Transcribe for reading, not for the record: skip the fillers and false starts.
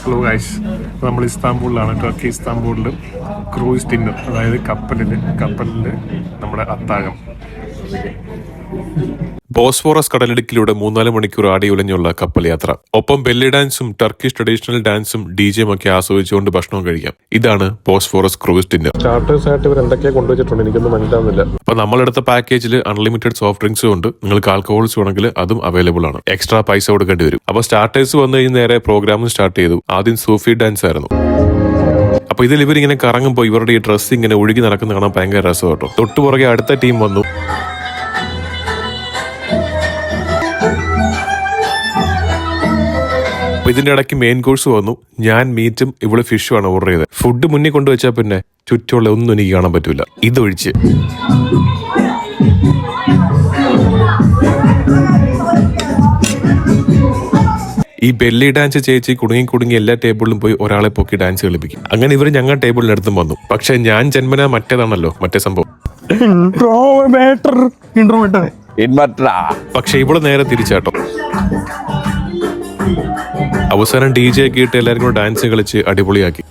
Hello guys, നമ്മൾ ഇസ്താംബൂളിലാണ്. Turkey ഇസ്താംബൂളിൽ cruise dinner, അതായത് കപ്പലിൽ നമ്മുടെ അത്താഴം. ബോസ്ഫോറസ് കടലിടുക്കിലൂടെ 3-4 മണിക്കൂർ ആടിയുലഞ്ഞുള്ള കപ്പൽ യാത്ര. ഒപ്പം ബെല്ലി ഡാൻസും ടർക്കിഷ് ട്രഡീഷണൽ ഡാൻസും DJയും ഒക്കെ ആസ്വദിച്ചുകൊണ്ട് ഭക്ഷണം കഴിക്കാം. ഇതാണ് ബോസ്ഫോറസ് ക്രൂയിസ് ഡിന്നർ. സ്റ്റാർട്ടേഴ്സ് ആയിട്ട് ഇവർ എന്തൊക്കെയാ കൊണ്ടുവച്ചിട്ടുണ്ട് എനിക്കൊന്നും മനസ്സിലാവുന്നില്ല. അപ്പൊ നമ്മളെടുത്ത പാക്കേജിൽ അൺലിമിറ്റഡ് സോഫ്റ്റ് ഡ്രിങ്ക്സും ഉണ്ട്. നിങ്ങൾക്ക് ആൽക്കഹോൾസ് വേണമെങ്കിൽ അതും അവൈലബിൾ ആണ്. എക്സ്ട്രാ പൈസ കൊടുക്കേണ്ടി വരും. അപ്പൊ സ്റ്റാർട്ടേഴ്സ് വന്നു കഴിഞ്ഞ് നേരെ പ്രോഗ്രാമും സ്റ്റാർട്ട് ചെയ്തു. ആദ്യം സൂഫി ഡാൻസ് ആയിരുന്നു. അപ്പൊ ഇതിൽ ഇവരിങ്ങനെ കറങ്ങുമ്പോൾ ഇവരുടെ ഈ ഡ്രസ്സ് ഇങ്ങനെ ഒഴുകി നടക്കുന്ന കാണാൻ ഭയങ്കര രസം കേട്ടോ. തൊട്ടുപുറകെ അടുത്ത ടീം വന്നു. അപ്പൊ ഇതിന്റെ ഇടയ്ക്ക് മെയിൻ കോഴ്സ് വന്നു. ഞാൻ മീറ്റും ഇവള് ഫിഷും ആണ് ഓർഡർ ചെയ്തത്. ഫുഡ് മുന്നിൽ കൊണ്ടുവച്ചാൽ പിന്നെ ചുറ്റുമുള്ള ഒന്നും എനിക്ക് കാണാൻ പറ്റൂല. ഇതൊഴിച്ച് ഈ ബെല്ലി ഡാൻസ് ചേച്ചി കുടുങ്ങി എല്ലാ ടേബിളിലും പോയി ഒരാളെ പൊക്കി ഡാൻസ് കളിപ്പിക്കും. അങ്ങനെ ഇവർ ഞങ്ങൾ ടേബിളിനടുത്തും വന്നു. പക്ഷെ ഞാൻ ജന്മന മറ്റേതാണല്ലോ, മറ്റേ സംഭവം. പക്ഷെ ഇവള് നേരെ തിരിച്ചാട്ടോ. അവസാനം DJ ഒക്കെ ഇട്ട് എല്ലാവരും കൂടെ ഡാൻസ് കളിച്ച് അടിപൊളിയാക്കി.